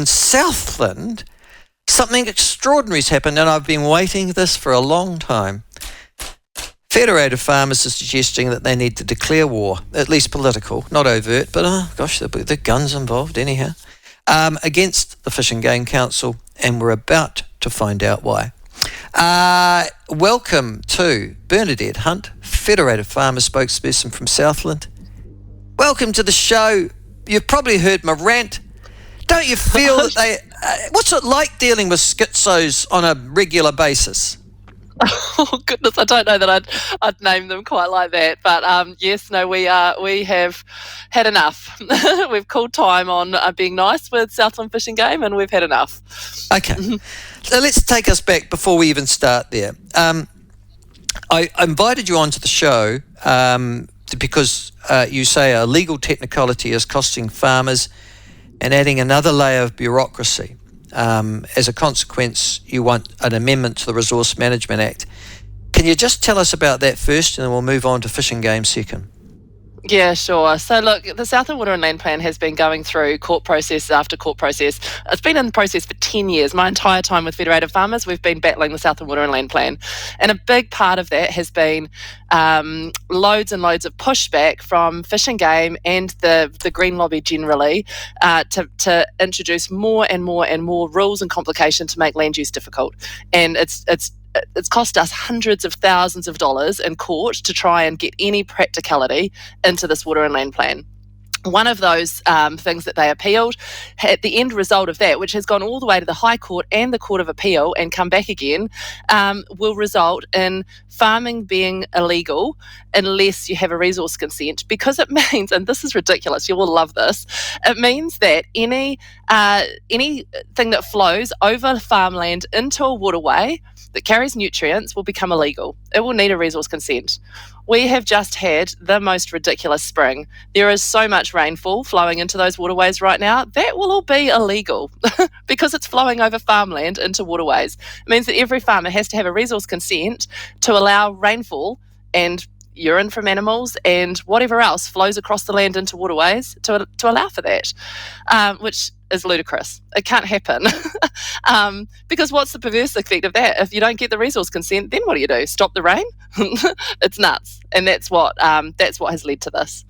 in Southland, something extraordinary's happened, and I've been waiting this for a long time. Federated farmers are suggesting that they need to declare war, at least political, not overt, but the guns involved anyhow, against the Fish and Game Council, and we're about to find out why. Welcome to Bernadette Hunt, Federated Farmers spokesperson from Southland. Welcome to the show. You've probably heard my rant. Don't you feel that they... what's it like dealing with schizos on a regular basis? Oh goodness, I don't know that I'd name them quite like that, but yes, no, we have had enough. We've called time on being nice with Southland Fish and Game, and we've had enough. Okay, so let's take us back before we even start there. I invited you onto the show because you say a legal technicality is costing farmers and adding another layer of bureaucracy. As a consequence, you want an amendment to the Resource Management Act. Can you just tell us about that first, and then we'll move on to Fish and Game second? Yeah, sure. So look, the Southland Water and Land Plan has been going through court process after court process. It's been in the process for 10 years. My entire time with Federated Farmers, we've been battling the Southland Water and Land Plan. And a big part of that has been loads and loads of pushback from Fish and Game and the Green Lobby generally to introduce more and more and more rules and complication to make land use difficult. And it's cost us hundreds of thousands of dollars in court to try and get any practicality into this water and land plan. One of those things that they appealed, at the end result of that, which has gone all the way to the High Court and the Court of Appeal and come back again, will result in farming being illegal unless you have a resource consent, because it means, and this is ridiculous, you will love this, it means that anything that flows over farmland into a waterway that carries nutrients will become illegal. It will need a resource consent. We have just had the most ridiculous spring. There is so much rainfall flowing into those waterways right now. That will all be illegal because it's flowing over farmland into waterways. It means that every farmer has to have a resource consent to allow rainfall and urine from animals and whatever else flows across the land into waterways to allow for that, which is ludicrous. It can't happen. Because what's the perverse effect of that? If you don't get the resource consent, then what do? Stop the rain? It's nuts. And that's what has led to this.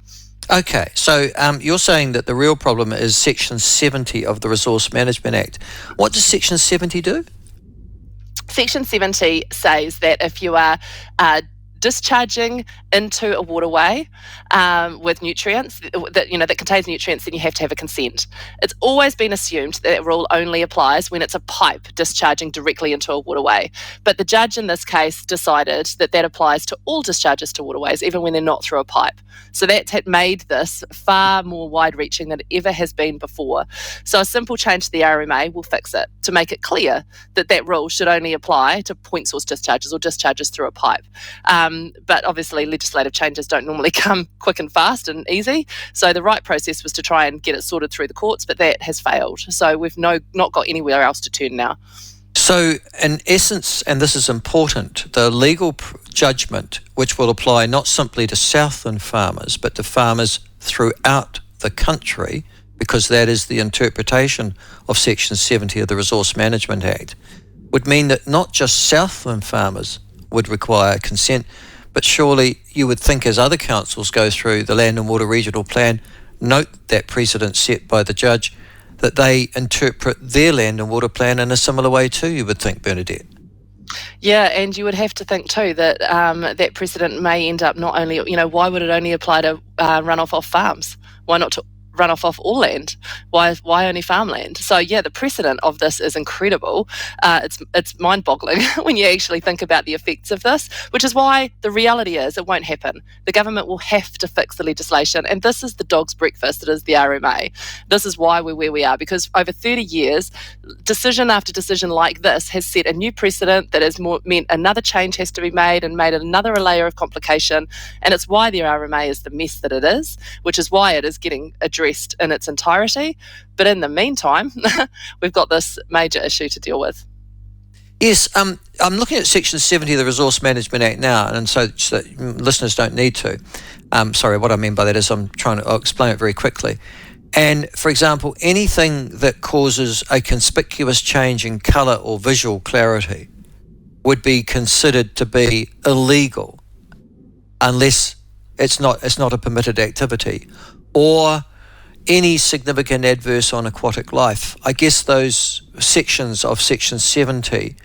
Okay, so you're saying that the real problem is Section 70 of the Resource Management Act. What does Section 70 do? Section 70 says that if you are discharging into a waterway with nutrients that contains nutrients, then you have to have a consent. It's always been assumed that rule only applies when it's a pipe discharging directly into a waterway. But the judge in this case decided that applies to all discharges to waterways, even when they're not through a pipe. So that had made this far more wide-reaching than it ever has been before. So a simple change to the RMA will fix it to make it clear that rule should only apply to point source discharges or discharges through a pipe. But obviously legislative changes don't normally come quick and fast and easy. So the right process was to try and get it sorted through the courts, but that has failed. So we've not got anywhere else to turn now. So in essence, and this is important, the legal judgment, which will apply not simply to Southland farmers, but to farmers throughout the country, because that is the interpretation of Section 70 of the Resource Management Act, would mean that not just Southland farmers would require consent, but surely you would think as other councils go through the Land and Water Regional Plan, note that precedent set by the judge, that they interpret their land and water plan in a similar way too, you would think, Bernadette. Yeah, and you would have to think too that that precedent may end up not only, why would it only apply to runoff off farms? Why not to runoff off all land? Why only farmland? So yeah, the precedent of this is incredible. It's mind-boggling when you actually think about the effects of this, which is why the reality is it won't happen. The government will have to fix the legislation, and this is the dog's breakfast that is the RMA. This is why we're where we are, because over 30 years, decision after decision like this has set a new precedent that has meant another change has to be made and made another layer of complication, and it's why the RMA is the mess that it is, which is why it is getting addressed in its entirety. But in the meantime, we've got this major issue to deal with. Yes, I'm looking at Section 70 of the Resource Management Act now, and so listeners don't need to. Sorry, what I mean by that is I'll explain it very quickly. And, for example, anything that causes a conspicuous change in colour or visual clarity would be considered to be illegal unless it's not a permitted activity, or any significant adverse on aquatic life. I guess those sections of Section 70.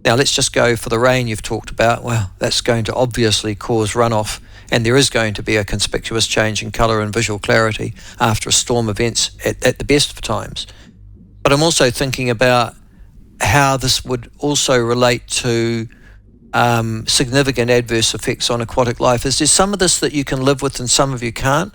Now, let's just go for the rain you've talked about. Well, that's going to obviously cause runoff, and there is going to be a conspicuous change in colour and visual clarity after a storm events at the best of times. But I'm also thinking about how this would also relate to significant adverse effects on aquatic life. Is there some of this that you can live with and some of you can't?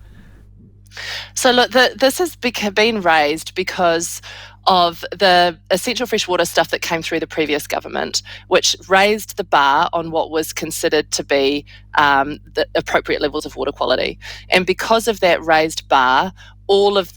So look, this has been raised because of the essential freshwater stuff that came through the previous government, which raised the bar on what was considered to be the appropriate levels of water quality. And because of that raised bar,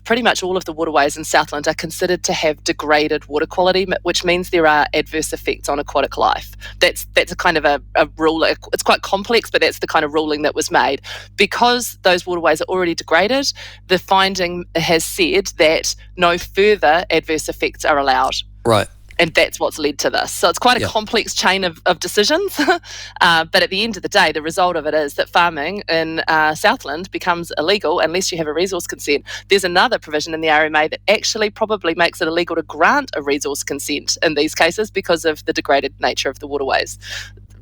pretty much all of the waterways in Southland are considered to have degraded water quality, which means there are adverse effects on aquatic life. That's a kind of a rule. It's quite complex, but that's the kind of ruling that was made. Because those waterways are already degraded, the finding has said that no further adverse effects are allowed. Right. And that's what's led to this. So it's quite a complex chain of decisions. But at the end of the day, the result of it is that farming in Southland becomes illegal unless you have a resource consent. There's another provision in the RMA that actually probably makes it illegal to grant a resource consent in these cases because of the degraded nature of the waterways.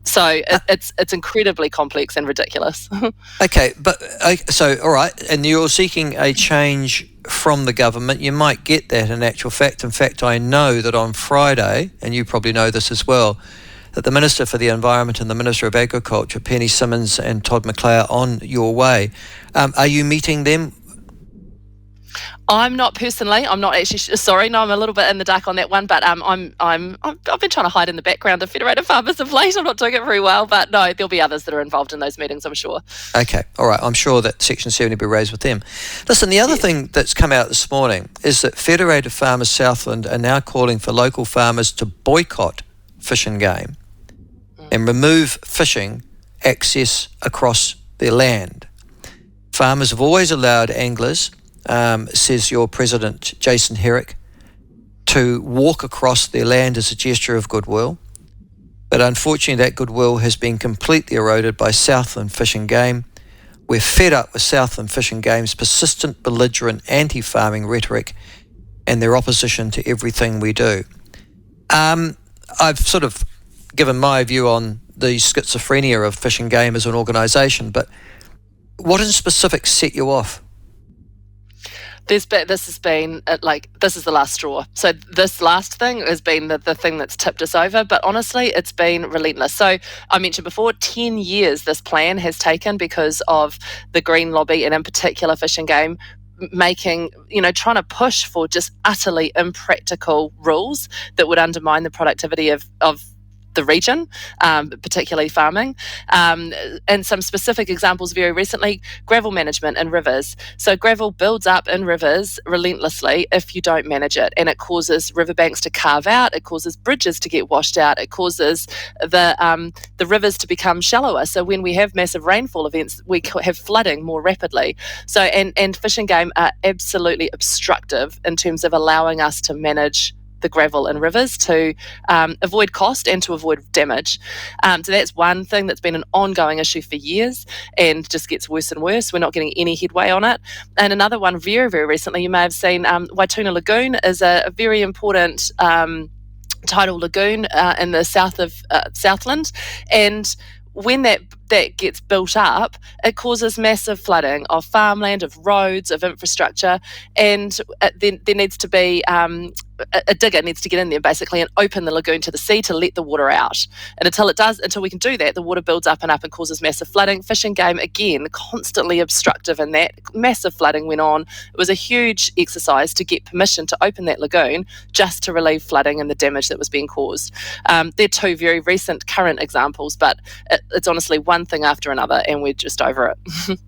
So it's incredibly complex and ridiculous. Okay, so all right, and you're seeking a change from the government. You might get that in actual fact. In fact, I know that on Friday, and you probably know this as well, that the Minister for the Environment and the Minister of Agriculture, Penny Simmons and Todd McClay, are on your way. Are you meeting them? I'm not personally. I'm not actually. Sorry, no, I'm a little bit in the dark on that one. But I've been trying to hide in the background of Federated Farmers of late. I'm not doing it very well. But no, there'll be others that are involved in those meetings, I'm sure. Okay, all right. I'm sure that Section 70 will be raised with them. Listen, the other thing that's come out this morning is that Federated Farmers Southland are now calling for local farmers to boycott fish and game and remove fishing access across their land. Farmers have always allowed anglers, says your president, Jason Herrick, to walk across their land as a gesture of goodwill. But unfortunately, that goodwill has been completely eroded by Southland Fish and Game. We're fed up with Southland Fish and Game's persistent, belligerent, anti-farming rhetoric and their opposition to everything we do. I've sort of given my view on the schizophrenia of Fish and Game as an organisation, but what in specific set you off? This has been this is the last straw. So this last thing has been the thing that's tipped us over. But honestly, it's been relentless. So I mentioned before, 10 years this plan has taken because of the Green Lobby and in particular Fish and Game trying to push for just utterly impractical rules that would undermine the productivity of the region, particularly farming. And some specific examples very recently, gravel management in rivers. So gravel builds up in rivers relentlessly if you don't manage it, and it causes riverbanks to carve out, it causes bridges to get washed out, it causes the rivers to become shallower. So when we have massive rainfall events, we have flooding more rapidly. So and Fish and Game are absolutely obstructive in terms of allowing us to manage the gravel in rivers to avoid cost and to avoid damage. So that's one thing that's been an ongoing issue for years and just gets worse and worse. We're not getting any headway on it. And another one very, very recently, you may have seen Waituna Lagoon is a very important tidal lagoon in the south of Southland. And when that gets built up, it causes massive flooding of farmland, of roads, of infrastructure, and there needs to be a digger needs to get in there basically and open the lagoon to the sea to let the water out. And until we can do that, the water builds up and causes massive flooding. Fish and Game, again, constantly obstructive in that. Massive flooding went on. It was a huge exercise to get permission to open that lagoon just to relieve flooding and the damage that was being caused. They're two very recent current examples, but it's honestly one thing after another, and we're just over it.